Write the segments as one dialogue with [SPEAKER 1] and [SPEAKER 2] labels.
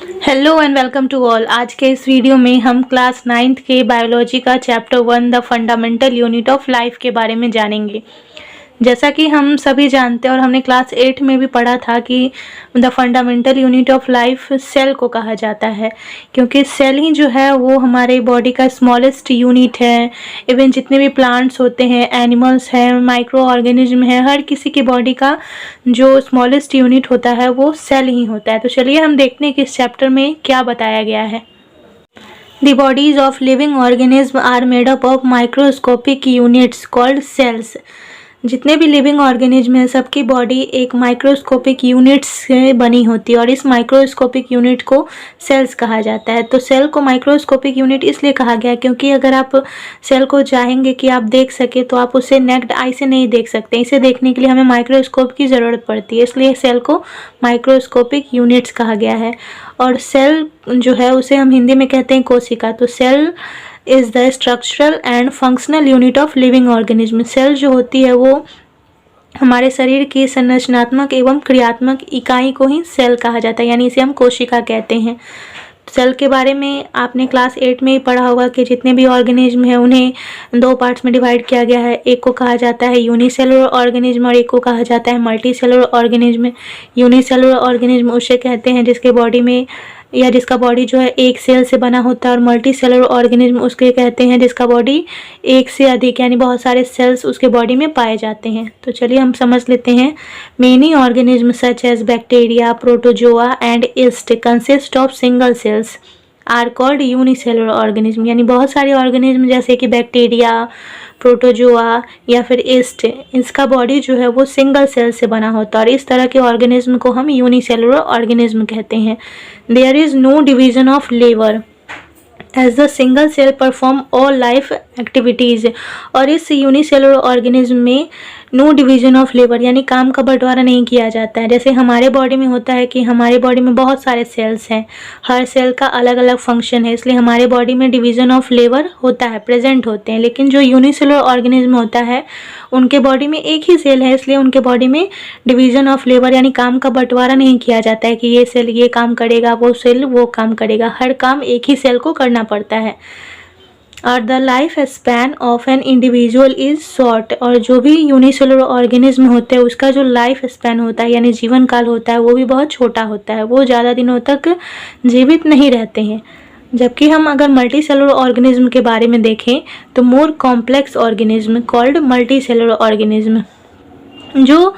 [SPEAKER 1] Hello and welcome to all. आज के इस वीडियो में हम क्लास 9th के बायोलॉजी का chapter 1 the fundamental unit of life के बारे में जानेंगे। जैसा कि हम सभी जानते हैं और हमने क्लास 8 में भी पढ़ा था कि the fundamental unit of life cell को कहा जाता है, क्योंकि सेल ही जो है वो हमारे बॉडी का स्मॉलेस्ट यूनिट है। इवन जितने भी प्लांट्स होते हैं, एनिमल्स हैं, माइक्रो ऑर्गेनिज्म है, हर किसी की बॉडी का जो स्मॉलेस्ट यूनिट होता है वो सेल ही होता है। तो चलिए हम देखते हैं कि इस चैप्टर में क्या बताया गया है। The bodies of living organisms are made up of microscopic units called cells। जितने भी लिविंग ऑर्गेनिज्म है सबकी बॉडी एक माइक्रोस्कोपिक यूनिट्स से बनी होती है और इस माइक्रोस्कोपिक यूनिट को सेल्स कहा जाता है। तो सेल को माइक्रोस्कोपिक यूनिट इसलिए कहा गया क्योंकि अगर आप सेल को चाहेंगे कि आप देख सके तो आप उसे नेक्ड आई से नहीं देख सकते। इसे देखने के लिए हमें माइक्रोस्कोप की ज़रूरत पड़ती है, इसलिए सेल को माइक्रोस्कोपिक यूनिट्स कहा गया है। और सेल जो है उसे हम हिंदी में कहते हैं कोशिका। तो cell is the structural and functional unit of living organism. Cell जो होती है वो हमारे शरीर की संरचनात्मक एवं क्रियात्मक इकाई को ही सेल कहा जाता है, यानी इसे हम कोशिका कहते हैं। सेल के बारे में आपने क्लास 8 में ही पढ़ा होगा कि जितने भी ऑर्गेनिज्म हैं उन्हें दो पार्ट्स में डिवाइड किया गया है। एक को कहा जाता है यूनिसेलुलर ऑर्गेनिज्म और एक को कहा जाता है मल्टीसेलुलर ऑर्गेनिज्म। यूनिसेलुलर ऑर्गेनिज्म उसे कहते हैं जिसके बॉडी में या जिसका बॉडी जो है एक सेल से बना होता है, और मल्टी सेलुलर ऑर्गेनिज्म उसके कहते हैं जिसका बॉडी एक से अधिक यानी बहुत सारे सेल्स उसके बॉडी में पाए जाते हैं। तो चलिए हम समझ लेते हैं। Many organism such as bacteria, protozoa and yeast consist of single cells are called unicellular organism. यानी बहुत सारे ऑर्गेनिज्म जैसे कि बैक्टीरिया, प्रोटोजोआ या फिर यीस्ट, इसका बॉडी जो है वो सिंगल सेल से बना होता है और इस तरह के ऑर्गेनिज्म को हम यूनिसेलुलर ऑर्गेनिज्म कहते हैं। There is no division of labour as the single cell perform all life activities. और इस यूनिसेलुलर ऑर्गेनिज्म में नो डिवीजन ऑफ लेबर यानी काम का बंटवारा नहीं किया जाता है। जैसे हमारे बॉडी में होता है कि हमारे बॉडी में बहुत सारे सेल्स हैं, हर सेल का अलग अलग फंक्शन है, इसलिए हमारे बॉडी में डिवीजन ऑफ लेबर होता है, प्रेजेंट होते हैं। लेकिन जो यूनिसेलुलर ऑर्गेनिज्म होता है उनके बॉडी में एक ही सेल है, इसलिए उनके बॉडी में डिवीजन ऑफ लेबर यानी काम का बंटवारा नहीं किया जाता है कि ये सेल ये काम करेगा, वो सेल वो काम करेगा। हर काम एक ही सेल को करना पड़ता है। और the life span of an individual is short. और जो भी यूनिसेलुलर ऑर्गेनिज्म होते हैं उसका जो लाइफ स्पैन होता है यानी जीवन काल होता है वो भी बहुत छोटा होता है, वो ज़्यादा दिनों तक जीवित नहीं रहते हैं। जबकि हम अगर मल्टी सेलुलर ऑर्गेनिज्म के बारे में देखें तो more complex organism called multi cellular organism. जो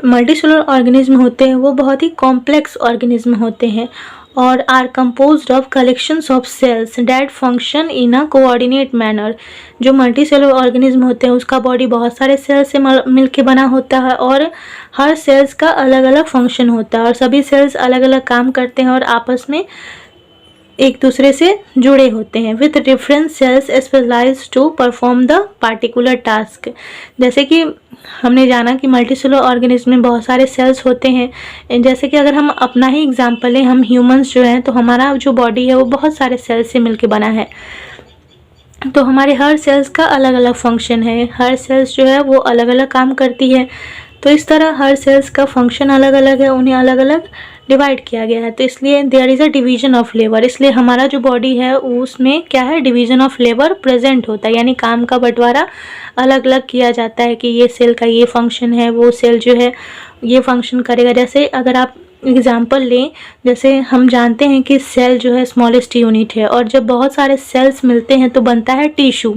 [SPEAKER 1] मल्टी सेलुलर ऑर्गेनिज्म होते हैं वो बहुत ही कॉम्प्लेक्स ऑर्गेनिज्म होते हैं और are composed of collections of cells that function in a coordinate manner. जो मल्टी सेलुलर ऑर्गेनिज्म होते हैं उसका बॉडी बहुत सारे सेल्स से मिलके बना होता है और हर सेल्स का अलग अलग फंक्शन होता है और सभी सेल्स अलग अलग काम करते हैं और आपस में एक दूसरे से जुड़े होते हैं। With different cells specialize to perform the particular task. जैसे कि हमने जाना कि मल्टीसेलुलर ऑर्गेनिज्म में बहुत सारे सेल्स होते हैं। जैसे कि अगर हम अपना ही एग्जांपल लें, हम ह्यूमंस जो हैं तो हमारा जो बॉडी है वो बहुत सारे सेल्स से मिलके बना है। तो हमारे हर सेल्स का अलग अलग फंक्शन है, हर सेल्स जो है वो अलग अलग काम करती है। तो इस तरह हर सेल्स का फंक्शन अलग अलग है, उन्हें अलग अलग डिवाइड किया गया है। तो इसलिए there is a division of labour. इसलिए हमारा जो बॉडी है उसमें क्या है, डिवीजन ऑफ लेबर प्रेजेंट होता है, यानी काम का बंटवारा अलग अलग किया जाता है कि ये सेल का ये फंक्शन है, वो सेल जो है ये फंक्शन करेगा। जैसे अगर आप एग्जाम्पल लें, जैसे हम जानते हैं कि सेल जो है स्मॉलेस्ट यूनिट है और जब बहुत सारे सेल्स मिलते हैं तो बनता है टिश्यू,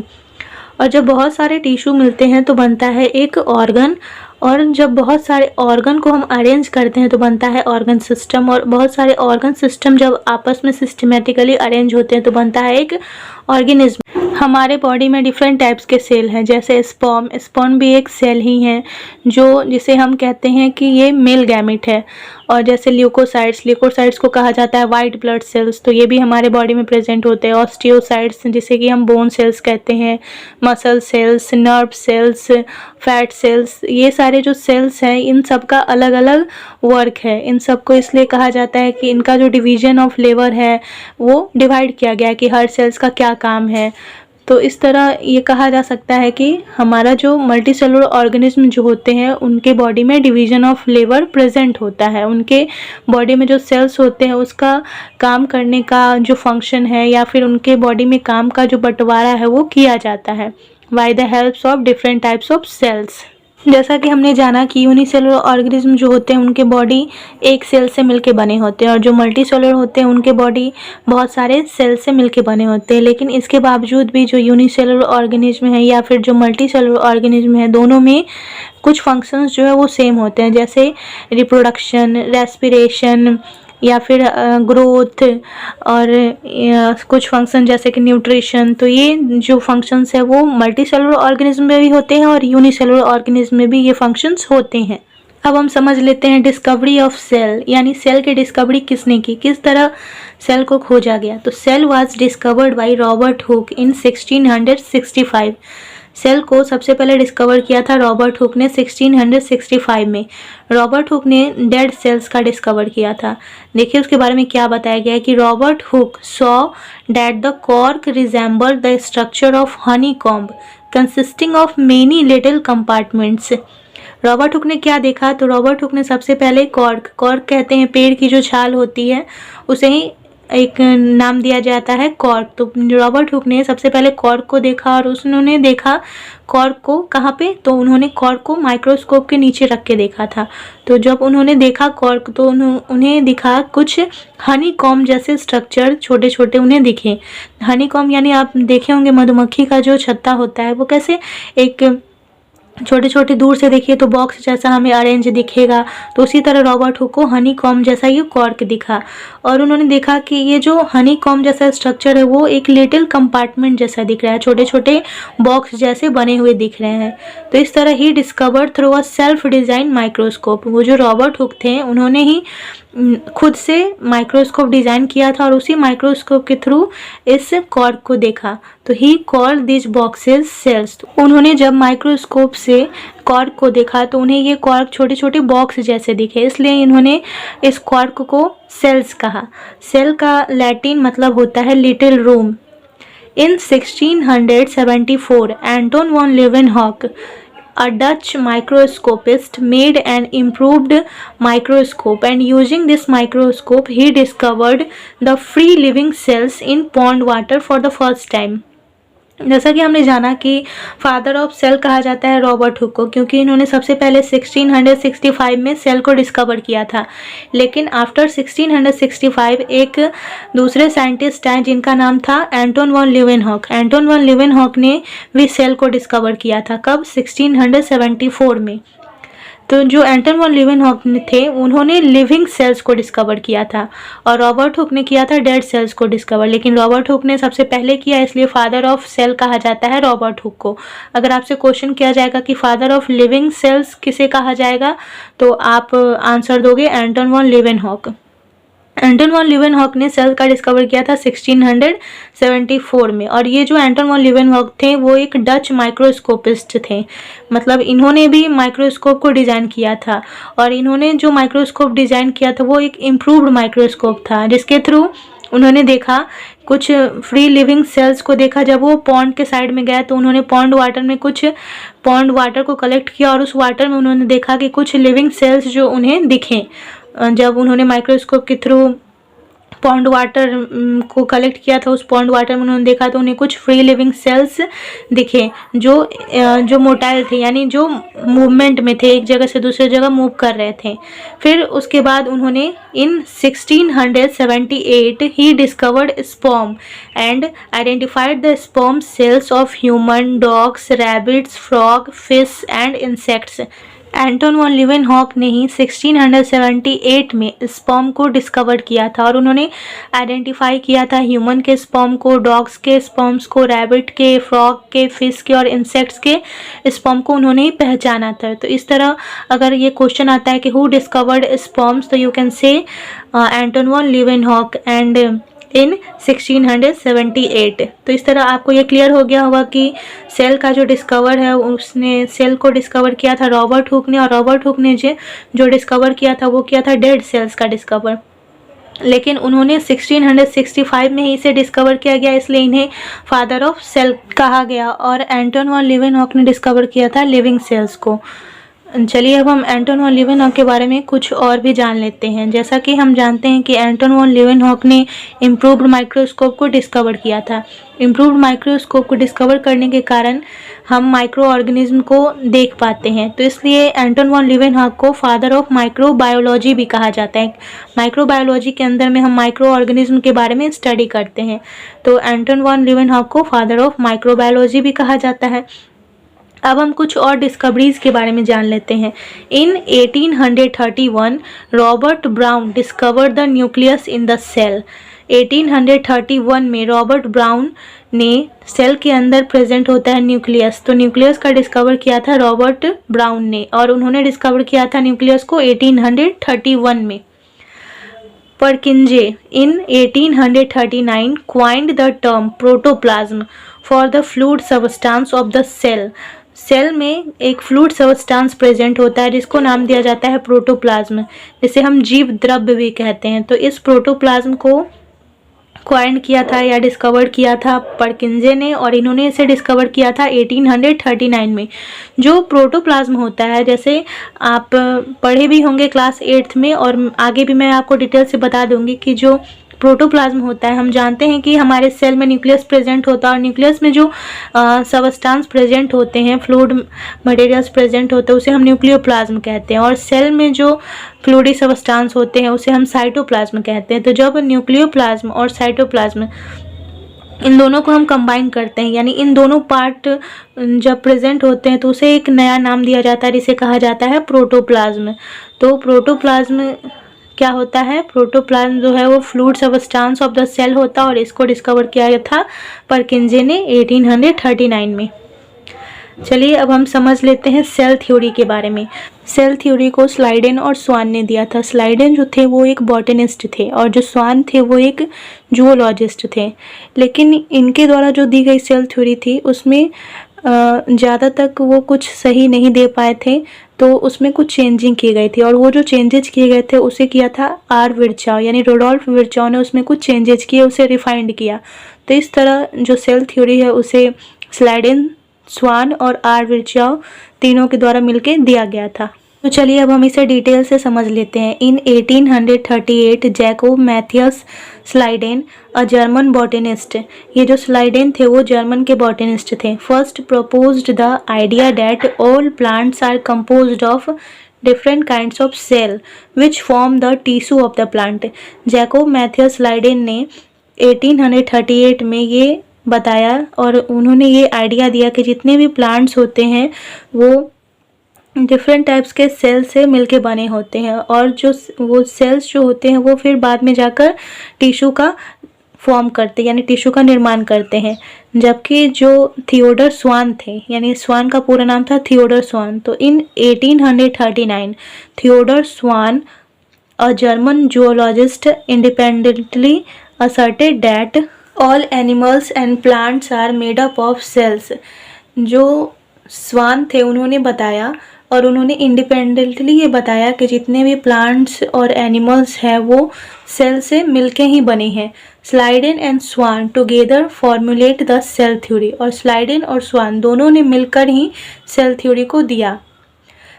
[SPEAKER 1] और जब बहुत सारे टिश्यू मिलते हैं तो बनता है एक ऑर्गन, और जब बहुत सारे ऑर्गन को हम अरेंज करते हैं तो बनता है ऑर्गन सिस्टम, और बहुत सारे ऑर्गन सिस्टम जब आपस में सिस्टमेटिकली अरेंज होते हैं तो बनता है एक ऑर्गेनिज्म। हमारे बॉडी में डिफरेंट टाइप्स के सेल हैं, जैसे स्पर्म। स्पर्म भी एक सेल ही है जो जिसे हम कहते हैं कि ये मेल गैमेट है। और जैसे ल्यूकोसाइट्स, ल्यूकोसाइट्स को कहा जाता है वाइट ब्लड सेल्स, तो ये भी हमारे बॉडी में प्रेजेंट होते हैं। ऑस्टियोसाइट्स जिसे कि हम बोन सेल्स कहते हैं, muscle cells, nerve cells, fat cells, ये सारे जो सेल्स हैं इन सब का अलग अलग वर्क है। इन सब को इसलिए कहा जाता है कि इनका जो डिवीजन ऑफ लेबर है वो डिवाइड किया गया है कि हर सेल्स का क्या काम है। तो इस तरह ये कहा जा सकता है कि हमारा जो मल्टी सेलुलर ऑर्गेनिज्म जो होते हैं उनके बॉडी में डिवीजन ऑफ लेबर प्रेजेंट होता है। उनके बॉडी में जो सेल्स होते हैं उसका काम करने का जो फंक्शन है या फिर उनके बॉडी में काम का जो बंटवारा है वो किया जाता है by the helps of different types of cells. जैसा कि हमने जाना कि यूनिसेलुलर ऑर्गेनिज्म जो होते हैं उनके बॉडी एक सेल से मिलके बने होते हैं और जो मल्टी सेलुलर होते हैं उनके बॉडी बहुत सारे सेल से मिलके बने होते हैं। लेकिन इसके बावजूद भी जो यूनिसेलुलर ऑर्गेनिज्म है या फिर जो मल्टी सेलुलर ऑर्गेनिज्म है, दोनों में कुछ फंक्शंस जो है वो सेम होते हैं, जैसे रिप्रोडक्शन, रेस्पिरेशन या फिर ग्रोथ और कुछ फंक्शन जैसे कि न्यूट्रिशन। तो ये जो फंक्शंस है वो मल्टी सेलुलर ऑर्गेनिज्म में भी होते हैं और यूनिसेलुलर ऑर्गेनिज्म में भी ये फंक्शंस होते हैं। अब हम समझ लेते हैं डिस्कवरी ऑफ सेल, यानी सेल की डिस्कवरी किसने की, किस तरह सेल को खोजा गया। तो cell was discovered by Robert Hooke in 1665। Cell को सबसे पहले डिस्कवर किया था रॉबर्ट हुक ने 1665 में। रॉबर्ट हुक ने डेड सेल्स का डिस्कवर किया था। देखिए उसके बारे में क्या बताया गया है कि Robert Hooke saw that the cork resembled the structure of honey comb consisting of many little compartments. Robert Hooke ने क्या देखा, तो रॉबर्ट हुक ने सबसे पहले कॉर्क कहते हैं पेड़ की जो छाल होती है उसे ही एक नाम दिया जाता है कॉर्क। तो रॉबर्ट हुक ने सबसे पहले कॉर्क को देखा और उन्होंने देखा कॉर्क को कहाँ पे, तो उन्होंने कॉर्क को माइक्रोस्कोप के नीचे रख के देखा था। तो जब उन्होंने देखा कॉर्क तो उन्हें दिखा कुछ हनी कॉम्ब जैसे स्ट्रक्चर छोटे छोटे उन्हें दिखे। हनी कॉम्ब यानी आप देखे होंगे मधुमक्खी का जो छत्ता होता है वो कैसे एक छोटे छोटे दूर से देखिए तो बॉक्स जैसा हमें ऑरेंज दिखेगा, तो उसी तरह रॉबर्ट हुक को हनी कॉम्ब जैसा ये कॉर्क दिखा और उन्होंने देखा कि ये जो हनी कॉम्ब जैसा स्ट्रक्चर है वो एक लिटिल कंपार्टमेंट जैसा दिख रहा है, छोटे छोटे बॉक्स जैसे बने हुए दिख रहे हैं। तो इस तरह he discovered through a self design microscope. वो जो रॉबर्ट हुक थे उन्होंने ही खुद से माइक्रोस्कोप डिज़ाइन किया था और उसी माइक्रोस्कोप के थ्रू इस कॉर्क को देखा। तो he called this boxes cells. उन्होंने जब माइक्रोस्कोप से कॉर्क को देखा तो उन्हें ये कॉर्क छोटे छोटे बॉक्स जैसे दिखे, इसलिए इन्होंने इस कॉर्क को सेल्स कहा। सेल का लैटिन मतलब होता है little room. In 1674 Anton van Leeuwenhoek, a Dutch microscopist, made an improved microscope, and using this microscope he discovered the free living cells in pond water for the first time। जैसा कि हमने जाना कि father of cell कहा जाता है Robert Hooke को, क्योंकि इन्होंने सबसे पहले 1665 में सेल को डिस्कवर किया था। लेकिन आफ्टर 1665 एक दूसरे साइंटिस्ट आए जिनका नाम था Anton van Leeuwenhoek. Anton van Leeuwenhoek ने भी सेल को डिस्कवर किया था। कब? 1674 में। तो जो एंटोन वॉन लीवेनहॉक थे उन्होंने लिविंग सेल्स को डिस्कवर किया था और रॉबर्ट हुक ने किया था डेड सेल्स को डिस्कवर। लेकिन रॉबर्ट हुक ने सबसे पहले किया, इसलिए फादर ऑफ सेल कहा जाता है रॉबर्ट हुक को। अगर आपसे क्वेश्चन किया जाएगा कि फादर ऑफ लिविंग सेल्स किसे कहा जाएगा तो आप आंसर दोगे Anton van Leeuwenhoek. Anton van Leeuwenhoek ने सेल का डिस्कवर किया था 1674 में। और ये जो एंटोन वॉन लीवेनहॉक थे वो एक डच माइक्रोस्कोपिस्ट थे, मतलब इन्होंने भी माइक्रोस्कोप को डिज़ाइन किया था और इन्होंने जो माइक्रोस्कोप डिज़ाइन किया था वो एक इम्प्रूव्ड माइक्रोस्कोप था, जिसके थ्रू उन्होंने देखा कुछ फ्री लिविंग सेल्स को देखा। जब वो पॉन्ड के साइड में गया तो उन्होंने पॉन्ड वाटर में कुछ पॉन्ड वाटर को कलेक्ट किया और उस वाटर में उन्होंने देखा कि कुछ लिविंग सेल्स जो उन्हें दिखे। जब उन्होंने माइक्रोस्कोप के थ्रू पॉन्ड वाटर को कलेक्ट किया था, उस पॉन्ड वाटर में उन्होंने देखा तो उन्हें कुछ फ्री लिविंग सेल्स दिखे जो मोटाइल थे, यानी जो मूवमेंट में थे, एक जगह से दूसरी जगह मूव कर रहे थे। फिर उसके बाद उन्होंने in 1678 he discovered sperm and identified the sperm cells of human, dogs, rabbits, frog, fish and insects. Anton van Leeuwenhoek ने ही 1678 में स्पर्म को डिस्कवर किया था और उन्होंने आइडेंटिफाई किया था ह्यूमन के स्पर्म को, डॉग्स के स्पर्म्स को, रैबिट के, फ्रॉग के, फिश के और इंसेक्ट्स के स्पर्म को उन्होंने ही पहचाना था। तो इस तरह अगर ये क्वेश्चन आता है कि हु डिस्कवर्ड स्पर्म्स, तो you can say Anton van Leeuwenhoek and in 1678। तो इस तरह आपको ये क्लियर हो गया होगा कि सेल का जो डिस्कवर है उसने सेल को डिस्कवर किया था रॉबर्ट हुक ने, और रॉबर्ट हुक ने जो डिस्कवर किया था वो किया था डेड सेल्स का डिस्कवर। लेकिन उन्होंने 1665 में ही इसे डिस्कवर किया गया, इसलिए इन्हें फादर ऑफ सेल कहा गया। और एंटन वॉन लीeuwenhoek ने डिस्कवर किया था लिविंग सेल्स को। चलिए अब हम एंटन वॉन लीeuwenhoek के बारे में कुछ और भी जान लेते हैं। जैसा कि हम जानते हैं कि एंटन वॉन लीeuwenhoek ने इम्प्रूव्ड माइक्रोस्कोप को डिस्कवर किया था। इम्प्रूव्ड माइक्रोस्कोप को डिस्कवर करने के कारण हम माइक्रो ऑर्गेनिज्म को देख पाते हैं, तो इसलिए एंटन वॉन लीeuwenhoek को फादर ऑफ माइक्रोबायोलॉजी भी कहा जाता है। माइक्रोबायोलॉजी के अंदर में हम माइक्रो ऑर्गेनिज्म के बारे में स्टडी करते हैं, तो एंटन वॉन लीeuwenhoek को फादर ऑफ माइक्रोबायोलॉजी भी कहा जाता है। अब हम कुछ और डिस्कवरीज के बारे में जान लेते हैं। In 1831 Robert Brown discovered the nucleus in the cell. 1831 में रॉबर्ट ब्राउन ने सेल के अंदर प्रेजेंट होता है न्यूक्लियस, तो न्यूक्लियस का डिस्कवर किया था रॉबर्ट ब्राउन ने, और उन्होंने डिस्कवर किया था न्यूक्लियस को 1831 में। परकिंजे इन 1839 coined the term protoplasm for the fluid substance of the cell। Cell में एक फ्लूइड सबस्टांस प्रेजेंट होता है जिसको नाम दिया जाता है प्रोटोप्लाज्म, जिसे हम जीव द्रव्य भी कहते हैं। तो इस प्रोटोप्लाज्म को क्वाइन किया था या डिस्कवर किया था परकिंजे ने, और इन्होंने इसे डिस्कवर किया था 1839 में। जो प्रोटोप्लाज्म होता है, जैसे आप पढ़े भी होंगे क्लास 8th में, और आगे भी मैं आपको डिटेल से बता दूंगी कि जो प्रोटोप्लाज्म होता है, हम जानते हैं कि हमारे सेल में न्यूक्लियस प्रेजेंट होता है, और न्यूक्लियस में जो सबस्टांस प्रेजेंट होते हैं, फ्लूइड मटेरियल्स प्रेजेंट होते हैं, उसे हम न्यूक्लियोप्लाज्म कहते हैं। और सेल में जो फ्लूइडी सबस्टांस होते हैं उसे हम साइटोप्लाज्म कहते हैं। तो जब न्यूक्लियोप्लाज्म और साइटोप्लाज्म इन दोनों को हम कंबाइन करते हैं, यानी इन दोनों पार्ट जब प्रेजेंट होते हैं, तो उसे एक नया नाम दिया जाता है जिसे कहा जाता है प्रोटोप्लाज्म। तो प्रोटोप्लाज्म क्या होता है? प्रोटोप्लाज्म जो है वो fluid substance of the cell होता है, और इसको डिस्कवर किया गया था परकिंजे ने 1839 में। चलिए अब हम समझ लेते हैं सेल थ्योरी के बारे में। सेल थ्योरी को स्लाइडेन और स्वान ने दिया था। स्लाइडेन जो थे वो एक बॉटनिस्ट थे, और जो स्वान थे वो एक जूलॉजिस्ट थे। लेकिन इनके द्वारा जो दी गई सेल थ्योरी थी उसमें ज़्यादा तक वो कुछ सही नहीं दे पाए थे, तो उसमें कुछ चेंजिंग की गई थी, और वो जो चेंजेज किए गए थे उसे किया था आर विर्चाव, यानी रोडोल्फ विर्चाव ने उसमें कुछ चेंजेज किए, उसे रिफाइंड किया। तो इस तरह जो सेल थ्योरी है उसे स्लाइडेन, स्वान और आर विर्चाव तीनों के द्वारा मिलकर दिया गया था। तो चलिए अब हम इसे डिटेल से समझ लेते हैं। In 1838 Jacob Matthias Schleiden, a German botanist, ये जो स्लाइडेन थे वो जर्मन के बॉटनिस्ट थे, first proposed the idea that all plants are composed of different kinds of cell which form the tissue of the plant. Jacob Matthias Schleiden ने 1838 में ये बताया, और उन्होंने ये आइडिया दिया कि जितने भी प्लांट्स होते हैं वो डिफरेंट टाइप्स के सेल से मिलके बने होते हैं, और जो वो सेल्स जो होते हैं वो फिर बाद में जाकर टिश्यू का फॉर्म करते हैं, यानी टिश्यू का निर्माण करते हैं। जबकि जो थियोडर स्वान थे, यानी स्वान का पूरा नाम था थियोडर स्वान, तो इन 1839 Theodore swan, a German zoologist, independently asserted that all animals and plants are made up of cells। जो स्वान थे उन्होंने बताया, और उन्होंने इंडिपेंडेंटली ये बताया कि जितने भी प्लांट्स और एनिमल्स हैं वो सेल से मिलके ही बने हैं। Schleiden and Schwann together formulate the cell theory, और स्लाइडेन और स्वान दोनों ने मिलकर ही सेल थ्योरी को दिया।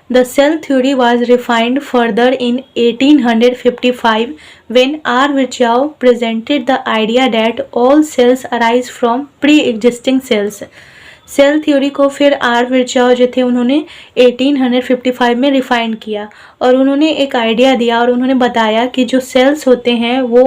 [SPEAKER 1] The cell theory was refined further in 1855 when R. Virchow presented the idea that all cells arise from pre-existing cells। Cell theory को फिर are विर्चाव जो थे उन्होंने 1855 में रिफाइन किया, और उन्होंने एक आइडिया दिया, और उन्होंने बताया कि जो सेल्स होते हैं वो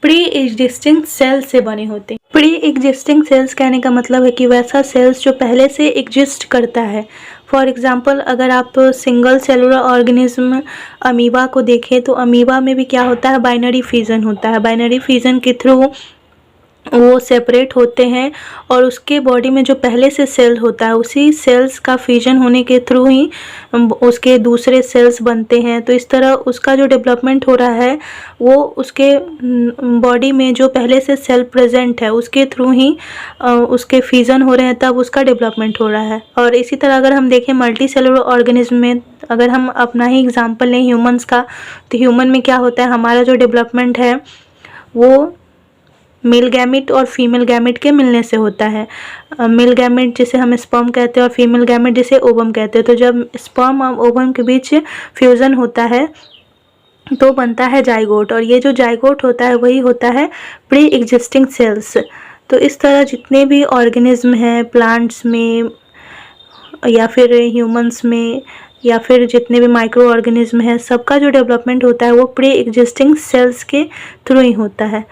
[SPEAKER 1] प्री एग्जिस्टिंग सेल्स से बने होते हैं। प्री एग्जिस्टिंग सेल्स कहने का मतलब है कि वैसा सेल्स जो पहले से एग्जिस्ट करता है। फॉर एग्जाम्पल अगर आप सिंगल सेलुलर ऑर्गेनिज्म अमीबा को देखें, तो अमीबा में भी क्या होता है? बाइनरी फिजन होता है। बाइनरी फिजन के थ्रू वो सेपरेट होते हैं और उसके बॉडी में जो पहले से सेल होता है उसी सेल्स का फ्यूजन होने के थ्रू ही उसके दूसरे सेल्स बनते हैं। तो इस तरह उसका जो डेवलपमेंट हो रहा है वो उसके बॉडी में जो पहले से सेल प्रेजेंट है उसके थ्रू ही उसके फ्यूजन हो रहे हैं, तब उसका डेवलपमेंट हो रहा है। और इसी तरह अगर हम देखें मल्टी सेलुलर ऑर्गेनिज्म में, अगर हम अपना ही एग्जांपल लें ह्यूमंस का, तो ह्यूमन में क्या होता है, हमारा जो डेवलपमेंट है वो मेल गैमेट और फीमेल गैमेट के मिलने से होता है। मेल गैमेट जिसे हम स्पर्म कहते हैं और फीमेल गैमेट जिसे ओवम कहते हैं। तो जब स्पर्म और ओवम के बीच फ्यूज़न होता है तो बनता है जाइगोट, और ये जो जाइगोट होता है वही होता है प्री एग्जिस्टिंग सेल्स। तो इस तरह जितने भी ऑर्गेनिज्म हैं प्लांट्स में या फिर ह्यूमंस में या फिर जितने भी माइक्रो ऑर्गेनिज्म हैं, सबका जो डेवलपमेंट होता है वो प्री एग्जिस्टिंग सेल्स के थ्रू ही होता है।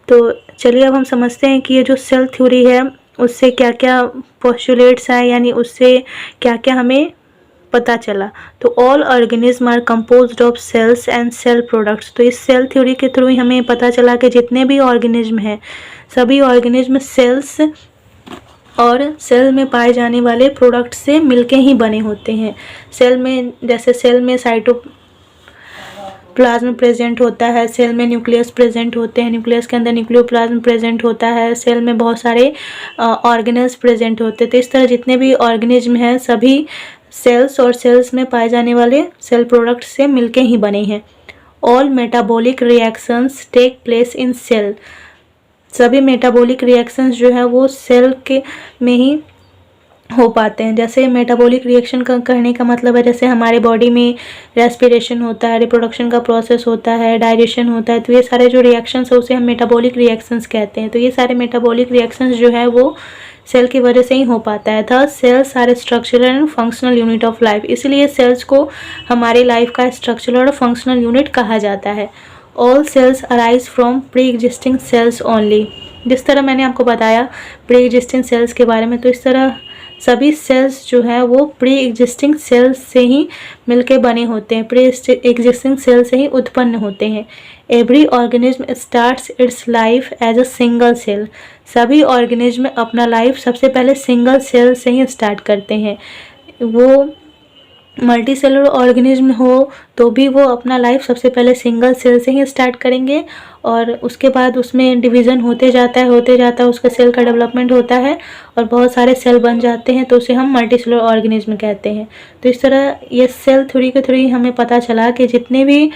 [SPEAKER 1] तो चलिए अब हम समझते हैं कि ये जो सेल थ्योरी है उससे क्या क्या पोस्टुलेट्स हैं, यानी उससे क्या क्या हमें पता चला। तो all organism are composed of cells and cell products. तो इस सेल थ्योरी के थ्रू ही हमें पता चला कि जितने भी ऑर्गेनिज्म हैं सभी ऑर्गेनिज्म सेल्स और सेल में पाए जाने वाले प्रोडक्ट से मिलके ही बने होते हैं। सेल में जैसे सेल में साइटोप्लाज्म प्रेजेंट होता है, सेल में न्यूक्लियस प्रेजेंट होते हैं, न्यूक्लियस के अंदर न्यूक्लियोप्लाज्म प्रेजेंट होता है, सेल में बहुत सारे ऑर्गेनल्स प्रेजेंट होते हैं। तो इस तरह जितने भी ऑर्गेनिज्म हैं सभी सेल्स और सेल्स में पाए जाने वाले सेल प्रोडक्ट से मिलके ही बने हैं। All metabolic reactions take place in cell. सभी मेटाबॉलिक रिएक्शंस जो है वो सेल के में ही हो पाते हैं। जैसे मेटाबॉलिक रिएक्शन का कहने का मतलब है जैसे हमारे बॉडी में रेस्पिरेशन होता है, रिप्रोडक्शन का प्रोसेस होता है, डाइजेशन होता है, तो ये सारे जो रिएक्शंस है उसे हम मेटाबॉलिक रिएक्शंस कहते हैं। तो ये सारे मेटाबॉलिक रिएक्शंस जो है वो सेल की वजह से ही हो पाता है। Third cells are structural and functional unit of life. इसलिए सेल्स को हमारी लाइफ का स्ट्रक्चरल और फंक्शनल यूनिट कहा जाता है। All cells arise from pre existing cells only. जिस तरह मैंने आपको बताया प्री एग्जिस्टिंग सेल्स के बारे में, तो इस तरह सभी सेल्स जो है वो प्री एग्जिस्टिंग सेल्स से ही मिलके बने होते हैं, प्री एग्जिस्टिंग सेल से ही उत्पन्न होते हैं। Every organism starts its life as a single cell. सभी ऑर्गेनिज्म अपना लाइफ सबसे पहले सिंगल सेल से ही स्टार्ट करते हैं। वो मल्टी सेलुलर ऑर्गेनिज्म हो तो भी वो अपना लाइफ सबसे पहले सिंगल सेल से ही स्टार्ट करेंगे और उसके बाद उसमें डिवीज़न होते जाता है उसका सेल का डेवलपमेंट होता है और बहुत सारे सेल बन जाते हैं, तो उसे हम मल्टी सेलुलर ऑर्गेनिज्म कहते हैं। तो इस तरह ये सेल थ्योरी के थ्रू हमें पता चला कि जितने भी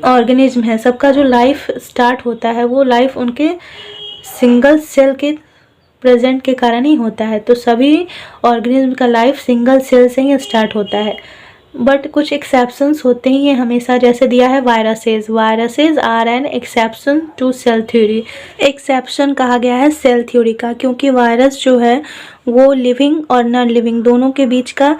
[SPEAKER 1] ऑर्गेनिज्म है सबका जो लाइफ स्टार्ट होता है वो लाइफ उनके सिंगल सेल के प्रेजेंट के कारण ही होता है। तो सभी ऑर्गेनिज्म का लाइफ सिंगल सेल से ही स्टार्ट होता है, बट कुछ एक्सेप्शंस होते ही हैं हमेशा। जैसे दिया है viruses are an exception to cell theory. Exception कहा गया है सेल थ्योरी का क्योंकि वायरस जो है वो लिविंग और नॉन लिविंग दोनों के बीच का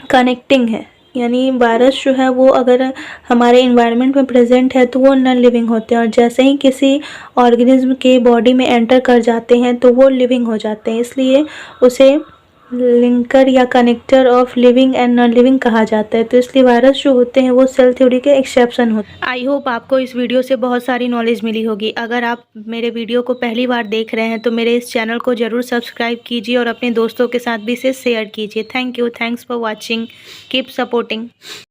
[SPEAKER 1] कनेक्टिंग है। यानी वायरस जो है वो अगर हमारे इन्वायरमेंट में प्रेजेंट है तो वो नॉन लिविंग होते हैं और जैसे ही किसी ऑर्गेनिज्म के बॉडी में एंटर कर जाते हैं तो वो लिविंग हो जाते हैं, इसलिए उसे लिंकर या connector of living and non living कहा जाता है। तो इसलिए वायरस जो होते हैं वो सेल थ्योरी के एक्सेप्शन होते हैं। आई होप आपको इस वीडियो से बहुत सारी नॉलेज मिली होगी। अगर आप मेरे वीडियो को पहली बार देख रहे हैं तो मेरे इस चैनल को ज़रूर सब्सक्राइब कीजिए और अपने दोस्तों के साथ भी इसे शेयर कीजिए। Thank you, thanks for watching, keep supporting.